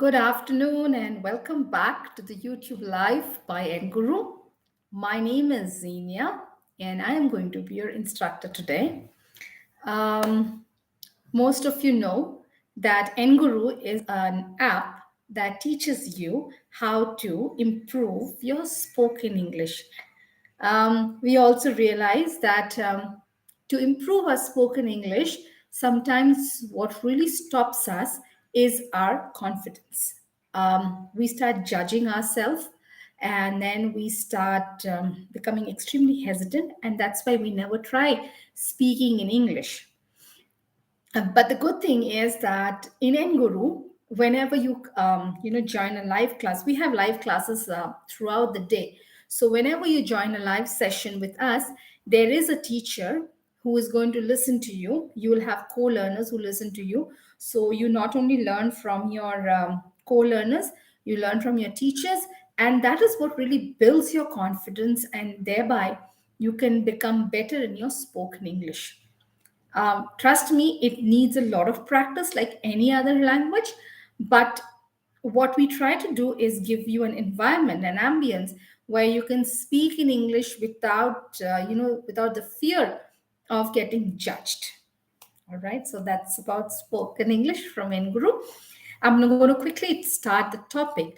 Good afternoon and welcome back to the YouTube Live by Enguru. My name is Xenia and I am going to be your instructor today. Um, Most of you know that Enguru is an app that teaches you how to improve your spoken English. We also realize that to improve our spoken English, sometimes what really stops us is our confidence. We start judging ourselves and then we start becoming extremely hesitant, and that's why we never try speaking in English. But the good thing is that in Enguru, whenever you join a live class, we have live classes throughout the day. So whenever you join a live session with us, there is a teacher who is going to listen to you. You will have co-learners who listen to you. So you not only learn from your co-learners, you learn from your teachers, and that is what really builds your confidence, and thereby you can become better in your spoken English. Trust me, it needs a lot of practice like any other language. But what we try to do is give you an environment, an ambience where you can speak in English without the fear of getting judged. All right, so that's about spoken English from Enguru. I'm going to quickly start the topic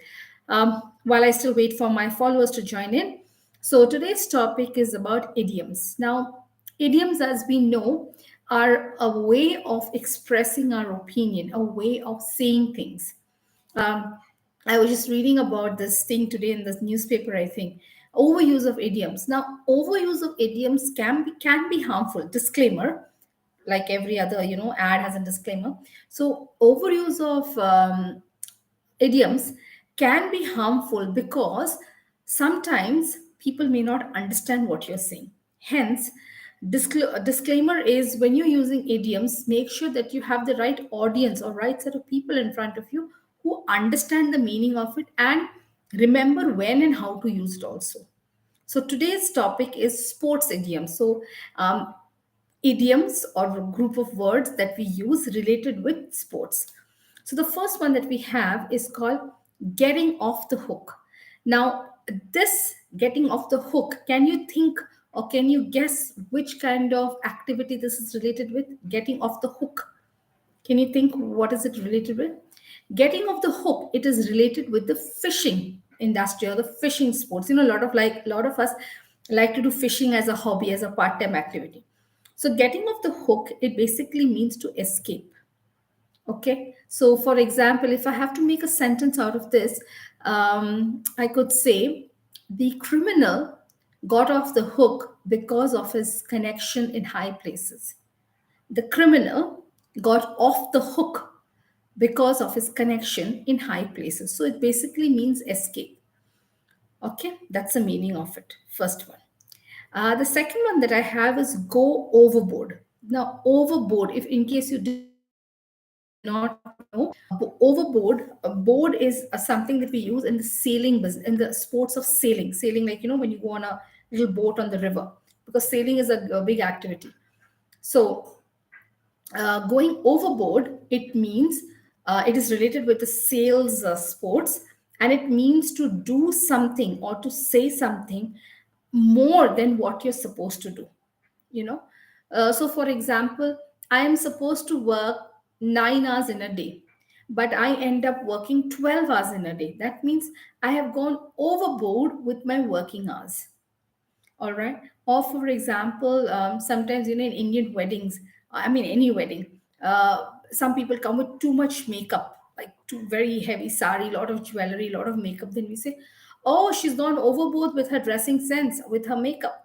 while I still wait for my followers to join in. So today's topic is about idioms. Now, idioms, as we know, are a way of expressing our opinion, a way of saying things. Um, I was just reading about this thing today in the newspaper, I think. Overuse of idioms. Now, overuse of idioms can be harmful. Disclaimer, like every other ad has a disclaimer. So overuse of idioms can be harmful because sometimes people may not understand what you're saying. Hence, disclaimer is, when you're using idioms, make sure that you have the right audience or right set of people in front of you who understand the meaning of it and remember when and how to use it also. So today's topic is sports idioms. So idioms or a group of words that we use related with sports. So the first one that we have is called getting off the hook. Now, this getting off the hook, can you think or can you guess which kind of activity this is related with? Getting off the hook. Can you think what is it related with? Getting off the hook, it is related with the fishing industry or the fishing sports. A lot of us like to do fishing as a hobby, as a part-time activity. So getting off the hook, it basically means to escape. Okay. So for example, if I have to make a sentence out of this, I could say the criminal got off the hook because of his connection in high places. The criminal got off the hook because of his connection in high places. So it basically means escape. Okay, that's the meaning of it. First one. The second one that I have is go overboard. Now, overboard, if in case you did not know, overboard, a board is something that we use in the sailing business, in the sports of sailing. Sailing, like when you go on a little boat on the river, because sailing is a big activity. So going overboard, it means it is related with the sales sports, and it means to do something or to say something more than what you're supposed to do. you know so for example, I am supposed to work 9 hours in a day, but I end up working 12 hours in a day. That means I have gone overboard with my working hours. All right. Or for example, sometimes in Indian weddings, I mean any wedding, some people come with too much makeup, like too very heavy sari, lot of jewelry, lot of makeup. Then we say, oh, she's gone overboard with her dressing sense, with her makeup.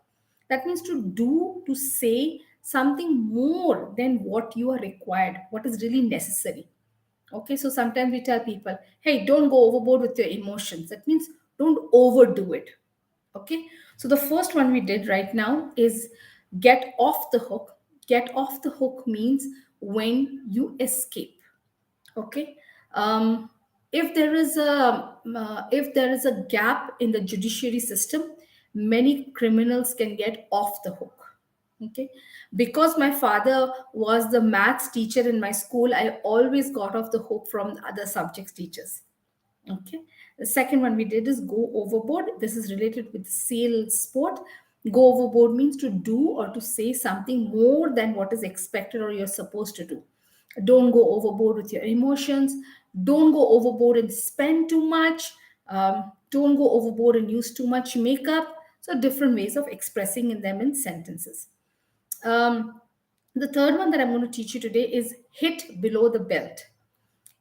That means to say something more than what you are required, what is really necessary. Okay, so sometimes we tell people, hey, don't go overboard with your emotions. That means don't overdo it. Okay, so the first one we did right now is get off the hook. Get off the hook means when you escape. Okay. um, if there is a gap in the judiciary system, many criminals can get off the hook. Okay, because my father was the maths teacher in my school, I always got off the hook from the other subjects teachers. Okay. The second one we did is go overboard. This is related with sail sport. Go overboard means to do or to say something more than what is expected or you're supposed to do. Don't go overboard with your emotions. Don't go overboard and spend too much. Don't go overboard and use too much makeup. So, different ways of expressing in them in sentences. Um, the third one that I'm going to teach you today is hit below the belt.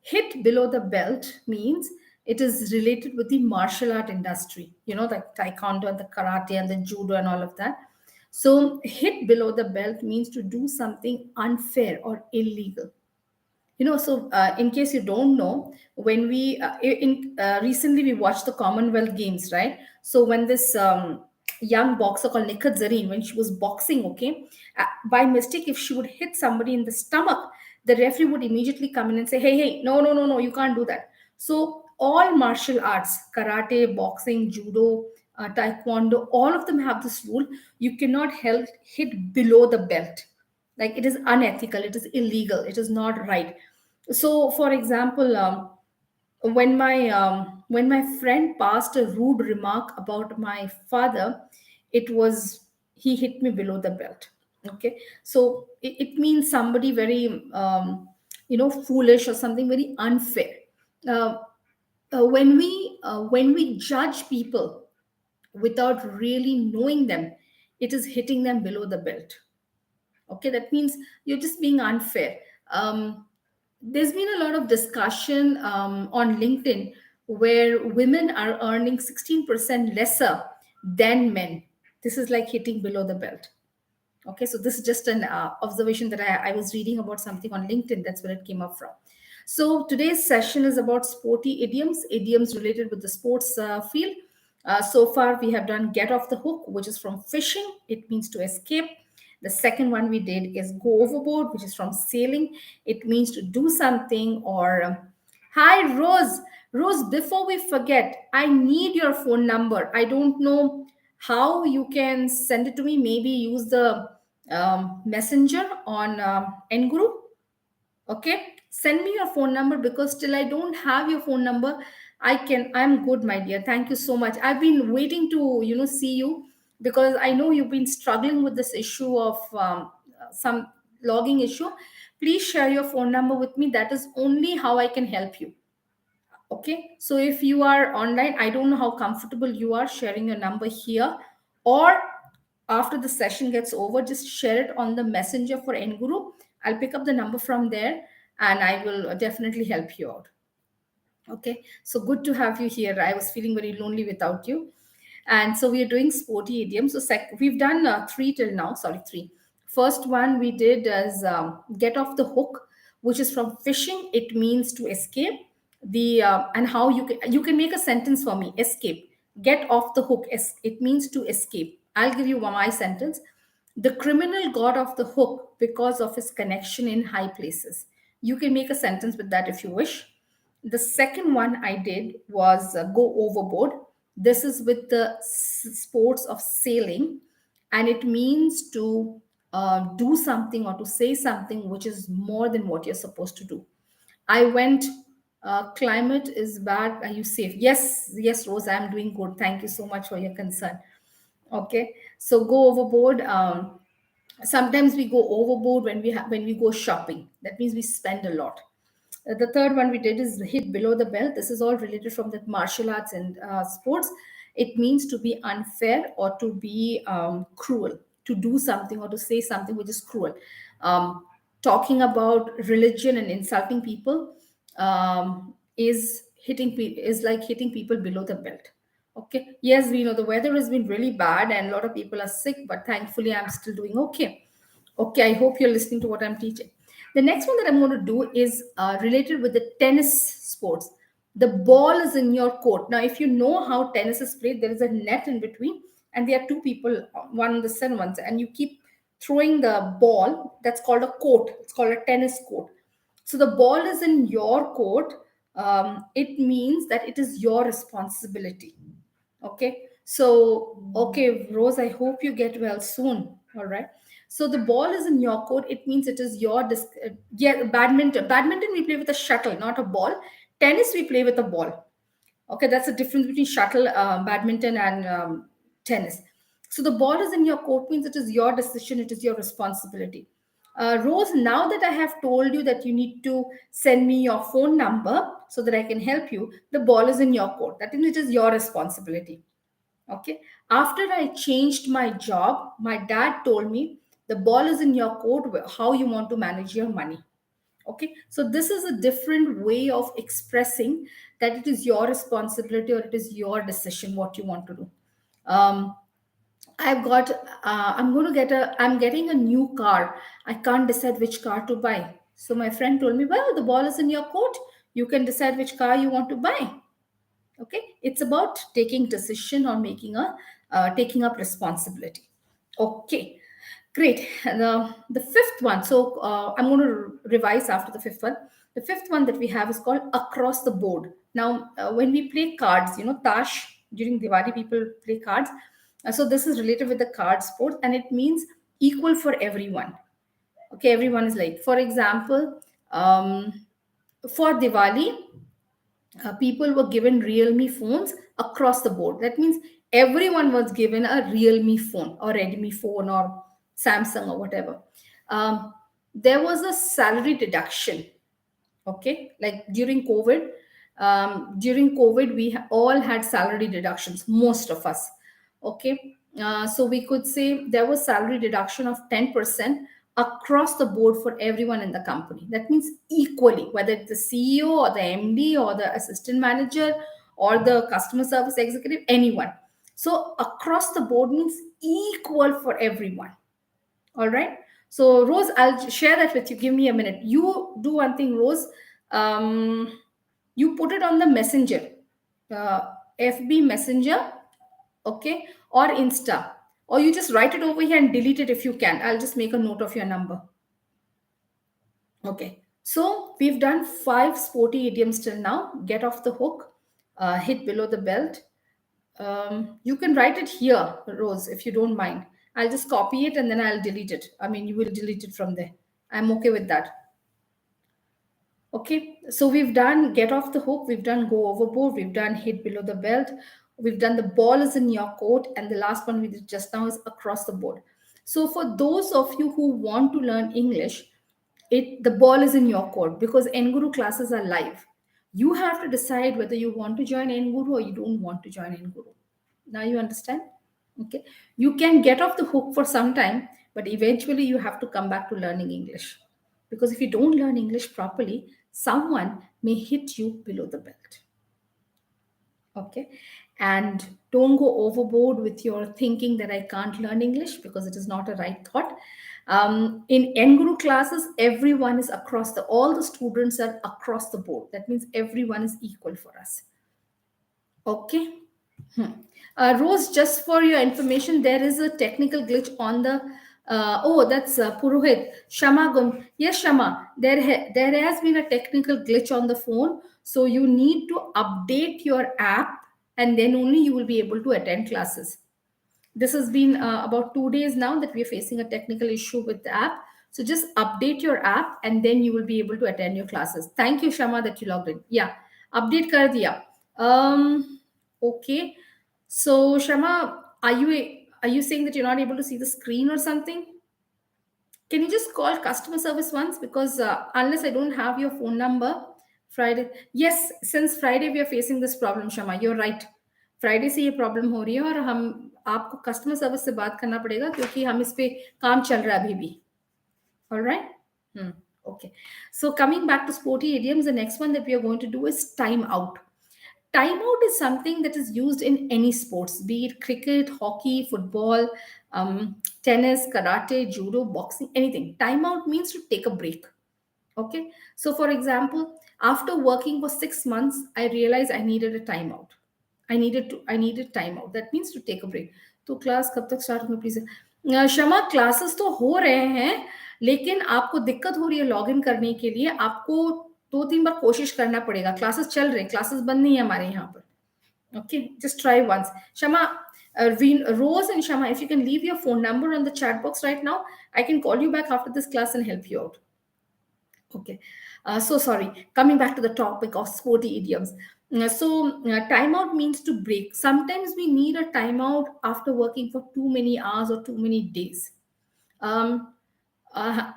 Hit below the belt means it is related with the martial art industry, like taekwondo and the karate and the judo and all of that. So, hit below the belt means to do something unfair or illegal. So in case you don't know, when we in recently we watched the Commonwealth Games, right? So when this young boxer called Nikat Zareen, when she was boxing, okay, by mistake, if she would hit somebody in the stomach, the referee would immediately come in and say, "Hey, hey, no, no, no, no, you can't do that." So all martial arts, karate, boxing, judo, taekwondo, all of them have this rule: you cannot hit below the belt. Like, it is unethical, it is illegal, it is not right. So for example, when my friend passed a rude remark about my father, it was, he hit me below the belt. Okay, so it means somebody very foolish or something very unfair. uh, when we judge people without really knowing them, it is hitting them below the belt. Okay, that means you're just being unfair. There's been a lot of discussion on LinkedIn where women are earning 16% lesser than men. This is like hitting below the belt. Okay, so this is just an observation that I was reading about something on LinkedIn. That's where it came up from. So today's session is about sporty idioms, idioms related with the sports field. So far, we have done get off the hook, which is from fishing. It means to escape. The second one we did is go overboard, which is from sailing. It means to do something or hi, Rose. Rose, before we forget, I need your phone number. I don't know how you can send it to me. Maybe use the messenger on Enguru. Okay, send me your phone number because till I don't have your phone number, I'm good, my dear. Thank you so much. I've been waiting to see you because I know you've been struggling with this issue of some logging issue. Please share your phone number with me. That is only how I can help you. Okay, so if you are online, I don't know how comfortable you are sharing your number here, or after the session gets over, just share it on the messenger for Enguru. I'll pick up the number from there and I will definitely help you out. Okay, so good to have you here. I was feeling very lonely without you. And so we are doing sporty idioms. So we've done three till now. Sorry, three. First one we did is get off the hook, which is from fishing. It means to escape. The and how you can make a sentence for me. Escape. Get off the hook. It means to escape. I'll give you my sentence. The criminal got off the hook because of his connection in high places. You can make a sentence with that if you wish. The second one I did was go overboard. This is with the sports of sailing, and it means to do something or to say something which is more than what you're supposed to do. I went, climate is bad. Are you safe? Yes, yes, Rose, I'm doing good. Thank you so much for your concern. Okay, so go overboard. Sometimes we go overboard when we go shopping. That means we spend a lot. The third one we did is hit below the belt. This is all related from the martial arts and sports. It means to be unfair or to be cruel, to do something or to say something which is cruel. Talking about religion and insulting people is like hitting people below the belt. Okay. Yes, we know the weather has been really bad and a lot of people are sick, but thankfully I'm still doing okay. Okay, I hope you're listening to what I'm teaching. The next one that I'm going to do is related with the tennis sports. The ball is in your court. Now, if you know how tennis is played, there is a net in between, and there are two people, one on the center, one side, and you keep throwing the ball. That's called a court. It's called a tennis court. So the ball is in your court. It means that it is your responsibility. Okay. So, okay, Rose, I hope you get well soon. All right. So the ball is in your court. It means it is your yeah, badminton. Badminton we play with a shuttle, not a ball. Tennis we play with a ball. Okay, that's the difference between shuttle, badminton, and tennis. So the ball is in your court means it is your decision, it is your responsibility. Rose, now that I have told you that you need to send me your phone number so that I can help you, the ball is in your court. That means it is your responsibility. Okay. After I changed my job, my dad told me the ball is in your court, how you want to manage your money. Okay, so this is a different way of expressing that it is your responsibility or it is your decision what you want to do. um, I've got I'm getting a new car. I can't decide which car to buy, so my friend told me, well, the ball is in your court, you can decide which car you want to buy. Okay, it's about taking decision or making a taking up responsibility. Okay, great. And the fifth one, so I'm going to revise after the fifth one. The fifth one that we have is called across the board. Now when we play cards, tash, during Diwali people play cards. So this is related with the card sport, and it means equal for everyone. Okay, everyone is like, for example, for Diwali, people were given Realme phones across the board. That means everyone was given a Realme phone or Redmi phone or Samsung or whatever. There was a salary deduction. Okay, like during COVID, we all had salary deductions, most of us. Okay, so we could say there was salary deduction of 10% across the board for everyone in the company. That means equally, whether it's the CEO or the MD or the assistant manager or the customer service executive, anyone. So across the board means equal for everyone. All right. So, Rose, I'll share that with you. Give me a minute. You do one thing, Rose. You put it on the messenger, uh, FB Messenger, okay, or Insta, or you just write it over here and delete it if you can. I'll just make a note of your number. Okay. So, we've done 5 sporty idioms till now. Get off the hook, hit below the belt. You can write it here, Rose, if you don't mind. I'll just copy it and then I'll delete it. I mean, you will delete it from there. I'm okay with that. Okay, so we've done get off the hook, we've done go overboard, we've done hit below the belt, we've done the ball is in your court, and the last one we did just now is across the board. So for those of you who want to learn English, the ball is in your court because Enguru classes are live. You have to decide whether you want to join Enguru or you don't want to join Enguru. Now you understand? Okay. You can get off the hook for some time, but eventually you have to come back to learning English. Because if you don't learn English properly, someone may hit you below the belt. Okay. And don't go overboard with your thinking that I can't learn English because it is not a right thought. In Enguru classes, everyone is all the students are across the board. That means everyone is equal for us. Okay. Hmm. Rose, just for your information, there is a technical glitch on the. Oh, that's Purohit. Shama Gum. Yes, Shama. There has been a technical glitch on the phone. So you need to update your app and then only you will be able to attend classes. This has been about 2 days now that we are facing a technical issue with the app. So just update your app and then you will be able to attend your classes. Thank you, Shama, that you logged in. Yeah, update kar diya. Okay. So Shama, are you saying that you're not able to see the screen or something? Can you just call customer service once? Because unless I don't have your phone number, Friday. Yes, since Friday we are facing this problem, Shama. You're right. Friday से ये problem हो रही है और हम आपको customer service से बात करना पड़ेगा क्योंकि हम इस पे काम चल रहा है अभी भी. All right? Okay. So coming back to sporty idioms, the next one that we are going to do is time out. Time out is something that is used in any sports, be it cricket, hockey, football, tennis, karate, judo, boxing, anything. Time out means to take a break. Okay. So, for example, after working for 6 months, I realized I needed a timeout. I needed time out. That means to take a break. तो class कब तक start होंगे please? Shama, classes तो हो रहे हैं लेकिन आपको दिक्कत हो रही है लॉग इन करने के लिए. आपको 2-3 बार कोशिश करना पड़ेगा. क्लासेस चल रहे हैं, क्लासेस बंद नहीं है हमारे यहाँ पर. Okay, just try once. Shama, Rose and Shama, if you can leave your phone number on the chat box right now, I can call you back after this class and help you out. Okay. So sorry. Coming back to the topic of sporty idioms. Timeout means to break. Sometimes we need a timeout after working for too many hours or too many days. Um, uh,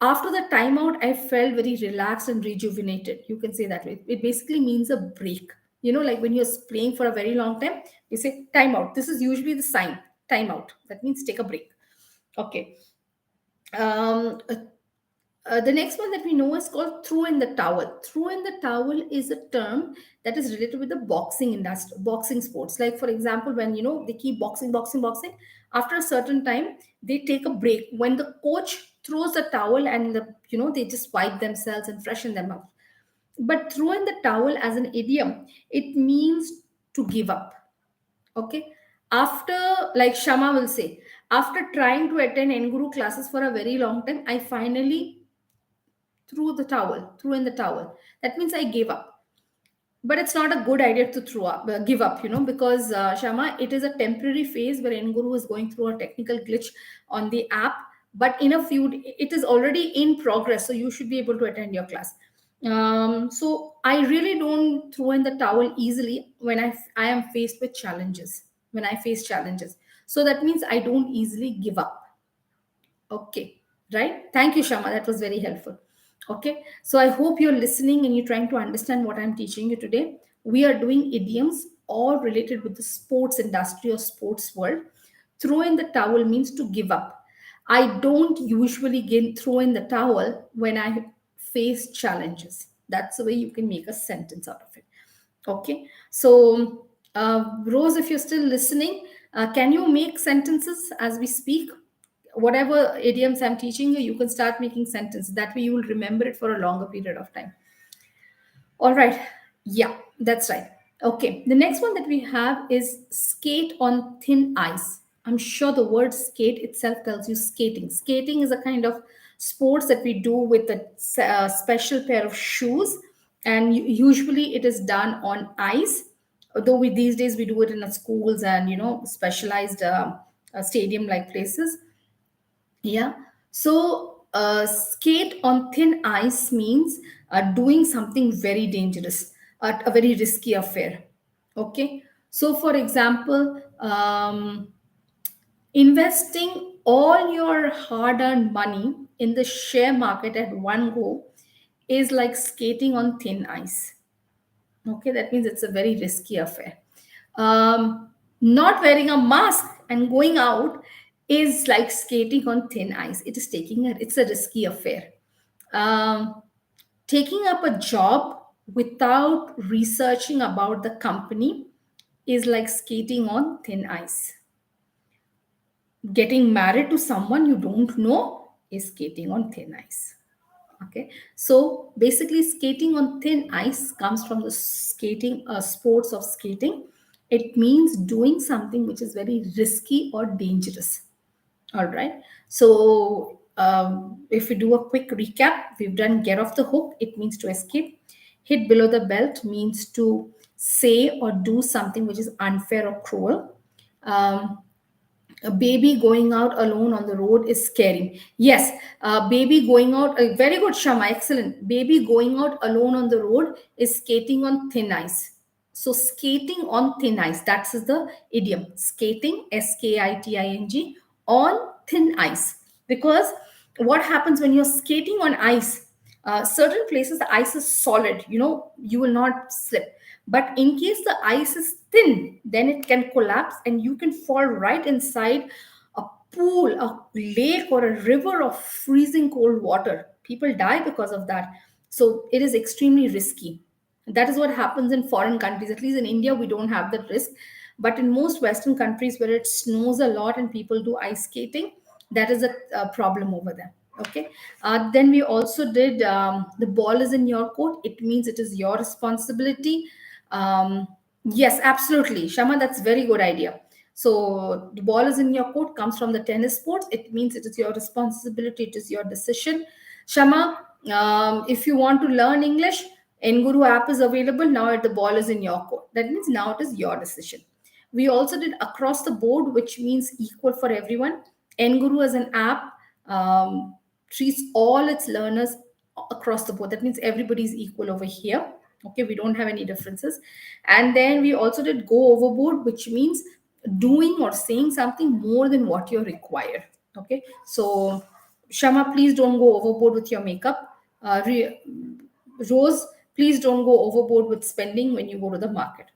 After the timeout, I felt very relaxed and rejuvenated. You can say that way. It basically means a break. Like when you're playing for a very long time, you say timeout. This is usually the sign timeout. That means take a break. Okay. Um, uh, the next one that we know is called throw in the towel. Throw in the towel is a term that is related with the boxing industry, boxing sports. Like for example, when they keep boxing, boxing, boxing, after a certain time they take a break. When the coach throws the towel and they just wipe themselves and freshen them up. But throw in the towel as an idiom, it means to give up. Okay. After, like Shama will say, after trying to attend Enguru classes for a very long time, I finally threw in the towel. That means I gave up. But it's not a good idea to give up, because Shama, it is a temporary phase where Enguru is going through a technical glitch on the app. But in a few, it is already in progress, so you should be able to attend your class. So I really don't throw in the towel easily when I am faced with challenges. When I face challenges, so that means I don't easily give up. Okay, right? Thank you, Shama. That was very helpful. Okay, so I hope you're listening and you're trying to understand what I'm teaching you today. We are doing idioms all related with the sports industry or sports world. Throw in the towel means to give up. I don't usually throw in the towel when I face challenges. That's the way you can make a sentence out of it. Okay, so Rose, if you're still listening, can you make sentences as we speak? Whatever idioms I'm teaching you, you can start making sentences. That way you will remember it for a longer period of time. All right. Yeah, that's right. Okay. The next one that we have is skate on thin ice. I'm sure the word skate itself tells you skating. Skating is a kind of sports that we do with a special pair of shoes, and usually it is done on ice. Though these days we do it in the schools and specialized stadium like places. Yeah. So, skate on thin ice means doing something very dangerous, a very risky affair. Okay. So, for example, investing all your hard earned money in the share market at one go is like skating on thin ice. Okay, that means it's a very risky affair. Not wearing a mask and going out is like skating on thin ice. It's a risky affair. Um, Taking up a job without researching about the company is like skating on thin ice. Getting married to someone you don't know is skating on thin ice. Okay, so basically skating on thin ice comes from the skating sports of skating. It means doing something which is very risky or dangerous. All right, so if we do a quick recap, we've done get off the hook, it means to escape. Hit below the belt means to say or do something which is unfair or cruel. A baby going out alone on the road is scary. Yes, baby going out, very good, Shama, excellent. Baby going out alone on the road is skating on thin ice. So, skating on thin ice, that's the idiom. Skating, Skating, on thin ice. Because what happens when you're skating on ice? Certain places the ice is solid, you will not slip. But in case the ice is thin, then it can collapse and you can fall right inside a pool, a lake, or a river of freezing cold water. People die because of that. So it is extremely risky. That is what happens in foreign countries. At least in India, we don't have that risk. But in most Western countries where it snows a lot and people do ice skating, that is a problem over there. Okay. Then we also did the ball is in your court. It means it is your responsibility. Yes, absolutely. Shama, that's very good idea. So the ball is in your court comes from the tennis sports. It means it is your responsibility. It is your decision. Shama, if you want to learn English, Enguru app is available now. At the ball is in your court. That means now it is your decision. We also did across the board, which means equal for everyone. Enguru as an app treats all its learners across the board. That means everybody is equal over here. Okay, we don't have any differences. And then we also did go overboard, which means doing or saying something more than what you're required. Okay, so Shama, please don't go overboard with your makeup. Rose, please don't go overboard with spending when you go to the market.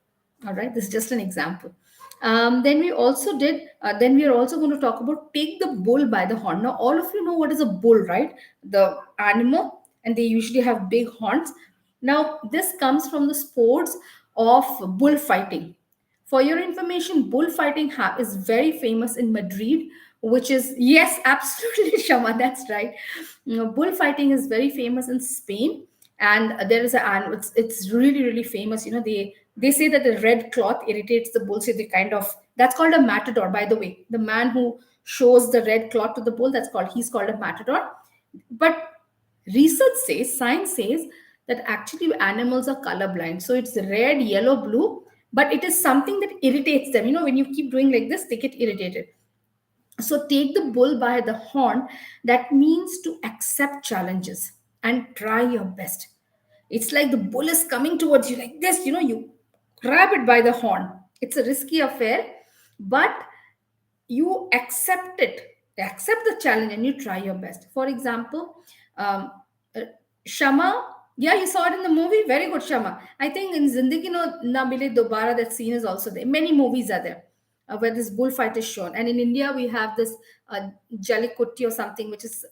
All right, this is just an example. Then we also did. Then we are also going to talk about take the bull by the horn. Now, all of you know what is a bull, right? The animal, and they usually have big horns. Now, this comes from the sports of bullfighting. For your information, bullfighting is very famous in Madrid, which is, yes, absolutely, Shama, that's right. Bullfighting is very famous in Spain, and there is a, and it's really, really famous. They say that the red cloth irritates the bull, so they kind of, that's called a matador, by the way. The man who shows the red cloth to the bull, he's called a matador. But research says, science says that actually animals are colorblind. So it's red, yellow, blue, but it is something that irritates them. When you keep doing like this, they get irritated. So take the bull by the horn. That means to accept challenges and try your best. It's like the bull is coming towards you like this, you grab it by the horn. It's a risky affair, but you accept the challenge and you try your best. For example, um, uh, Shama, yeah, you saw it in the movie. Very good, Shama. I think in Zindagi No Na Mile Dobara, that scene is also there. Many movies are there where this bullfight is shown. And in India, we have this Jalikutti or something, which is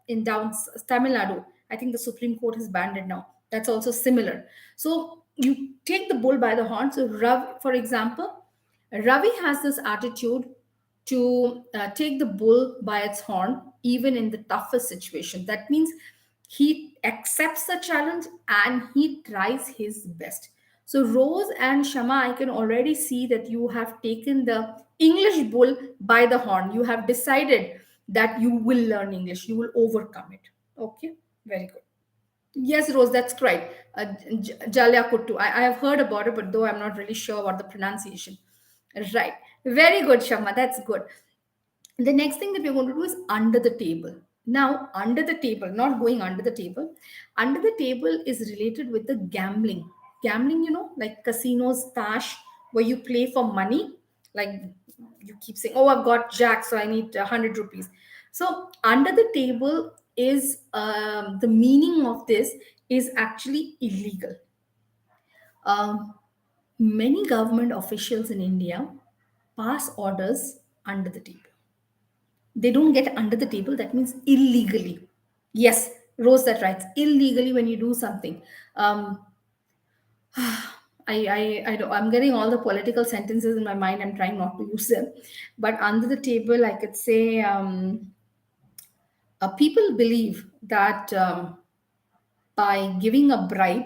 in down Tamil Nadu. I think the Supreme Court has banned it now. That's also similar. So you take the bull by the horn. So, for example, Ravi has this attitude to take the bull by its horn, even in the toughest situation. That means he accepts the challenge and he tries his best. So, Rose and Shama, I can already see that you have taken the English bull by the horn. You have decided that you will learn English, you will overcome it. Okay, very good. Yes, Rose, that's right. Jalya Kuttu. I have heard about it, but though I'm not really sure about the pronunciation. Right. Very good, Shama. That's good. The next thing that we're going to do is under the table. Now, under the table, not going under the table. Under the table is related with the gambling. Gambling, like casinos, tash, where you play for money. Like you keep saying, oh, I've got jack, so I need 100 rupees. So, under the table is the meaning of this is actually illegal. Um, Many government officials in India pass orders under the table. They don't get under the table. That means illegally. Yes, Rose, that writes illegally when you do something. Um, I'm getting all the political sentences in my mind. I'm trying not to use them. But under the table, I could say people believe that by giving a bribe,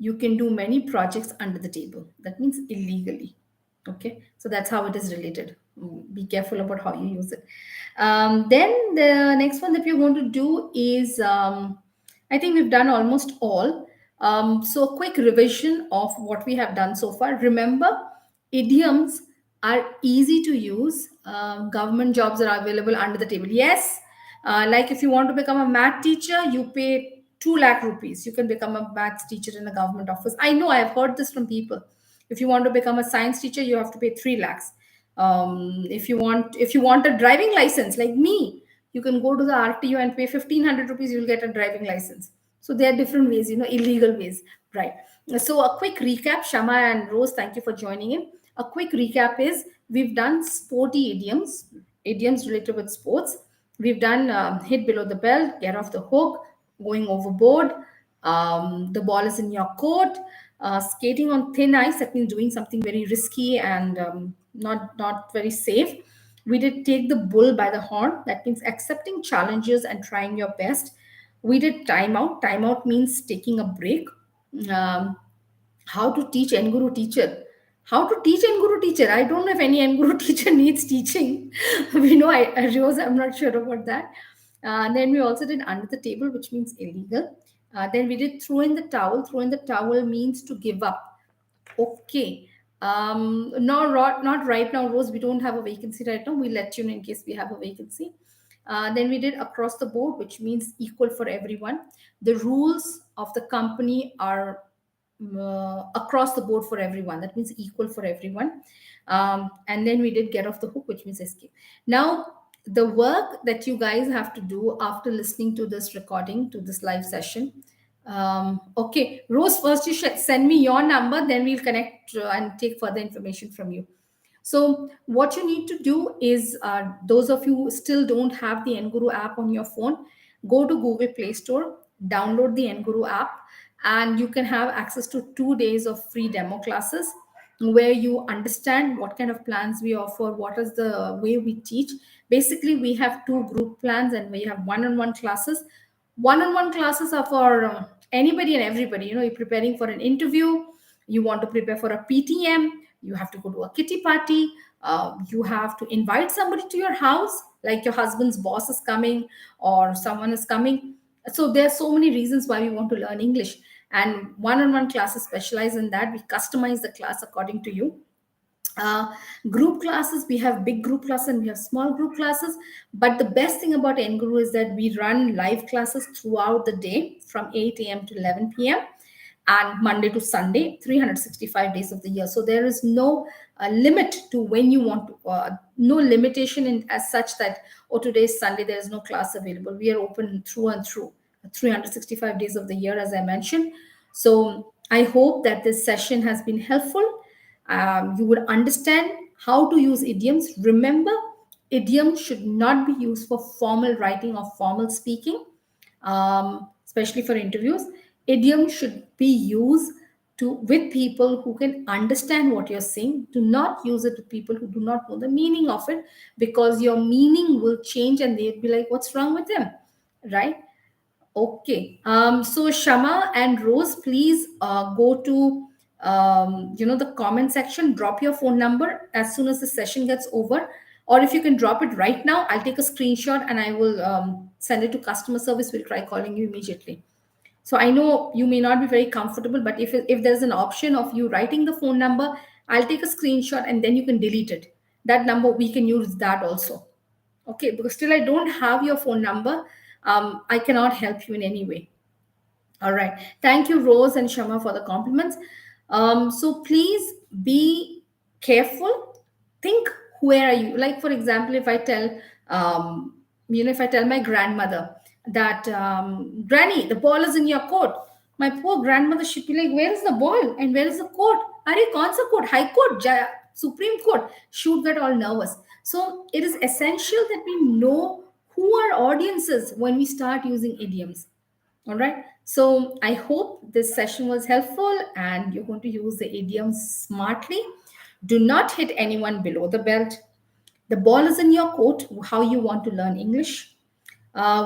you can do many projects under the table. That means illegally. Okay, so that's how it is related. Be careful about how you use it. Then the next one that we're going to do is I think we've done almost all. So, a quick revision of what we have done so far. Remember, idioms are easy to use. Government jobs are available under the table. Yes, like if you want to become a math teacher, you pay 2 lakh rupees. You can become a maths teacher in a government office. I know, I have heard this from people. If you want to become a science teacher, you have to pay 3 lakhs. If you want a driving license like me, you can go to the RTO and pay 1,500 rupees. You'll get a driving license. So there are different ways, illegal ways, right? So a quick recap, Shama and Rose, thank you for joining in. A quick recap is we've done sporty idioms, idioms related with sports. We've done hit below the belt, get off the hook, going overboard, the ball is in your court, skating on thin ice. That means doing something very risky and not very safe. We did take the bull by the horn. That means accepting challenges and trying your best. We did timeout. Timeout means taking a break. Um, how to teach Enguru teacher. How to teach Enguru teacher. I don't know if any Enguru teacher needs teaching. We know I Rose, I'm not sure about that. Then we also did under the table, which means illegal. Then we did throw in the towel. Throw in the towel means to give up. Okay. No, not right now, Rose. We don't have a vacancy right now. We'll let you know in case we have a vacancy. Then we did across the board, which means equal for everyone. The rules of the company are across the board for everyone. That means equal for everyone. And then we did get off the hook, which means escape. Now, the work that you guys have to do after listening to this recording, to this live session. Okay, Rose, first you should send me your number, then we'll connect and take further information from you. So, what you need to do is, those of you who still don't have the Enguru app on your phone, go to Google Play Store, download the Enguru app, and you can have access to 2 days of free demo classes where you understand what kind of plans we offer, what is the way we teach. Basically, we have two group plans and we have one-on-one classes. One-on-one classes are for anybody and everybody. You know, you're preparing for an interview, you want to prepare for a PTM, you have to go to a kitty party, you have to invite somebody to your house, like your husband's boss is coming or someone is coming. So there are so many reasons why we want to learn English, and one-on-one classes specialize in that. We customize the class according to you. uh, Group classes, we have big group classes and we have small group classes. But the best thing about Enguru is that we run live classes throughout the day from 8 a.m. to 11 p.m. and Monday to Sunday, 365 days of the year. So there is no limit to when you want to, no limitation in as such that, oh, today is Sunday, there is no class available. We are open through and through, 365 days of the year, as I mentioned. So I hope that this session has been helpful. You would understand how to use idioms. Remember, idioms should not be used for formal writing or formal speaking, especially for interviews. Idioms should be used to with people who can understand what you're saying. Do not use it to people who do not know the meaning of it, because your meaning will change and they'll be like, "What's wrong with them?" Right? Okay. So Shama and Rose, please go to the comment section. Drop your phone number as soon as the session gets over, or if you can drop it right now, I'll take a screenshot and I will send it to customer service. We'll try calling you immediately. So I know you may not be very comfortable, but if there's an option of you writing the phone number, I'll take a screenshot and then you can delete it. That number, we can use that also. Okay, because still I don't have your phone number. I cannot help you in any way. All right. Thank you, Rose and Shama, for the compliments. So please be careful. Think, where are you? Like, for example, if I tell, if I tell my grandmother that, Granny, the ball is in your court, my poor grandmother should be like, where is the ball and where is the court? Are you consa court, high court, Supreme Court? She would get all nervous. So it is essential that we know who our audience is when we start using idioms. All right. So I hope this session was helpful and you're going to use the idioms smartly. Do not hit anyone below the belt. The ball is in your court, how you want to learn English.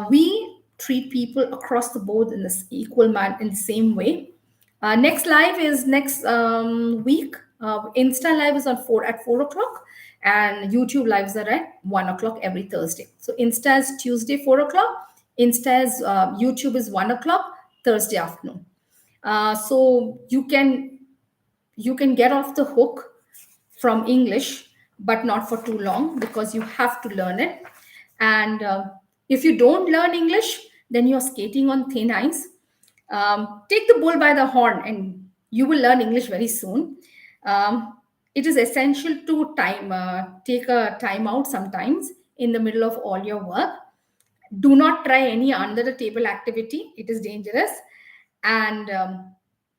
We treat people across the board in this equal man in the same way. Next live is next week. Insta live is on 4 o'clock, and YouTube lives are at 1 o'clock every Thursday. So Insta is Tuesday 4 o'clock. Insta is YouTube is 1 o'clock Thursday afternoon. So you can get off the hook from English, but not for too long, because you have to learn it. And if you don't learn English, then you're skating on thin ice. Take the bull by the horn, and you will learn English very soon. It is essential to take a time out sometimes in the middle of all your work. Do not try any under the table activity, it is dangerous. And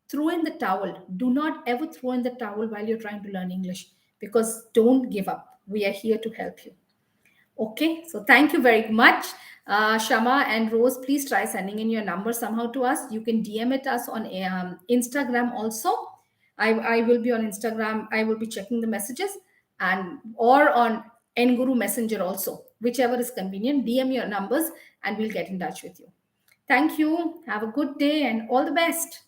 throw in the towel. Do not ever throw in the towel while you're trying to learn English, because don't give up. We are here to help you. Okay, so thank you very much. Shama and Rose, please try sending in your number somehow to us. You can DM it us on Instagram also. I will be on Instagram. I will be checking the messages, and or on Enguru Messenger also, whichever is convenient. DM your numbers and we'll get in touch with you. Thank you. Have a good day and all the best.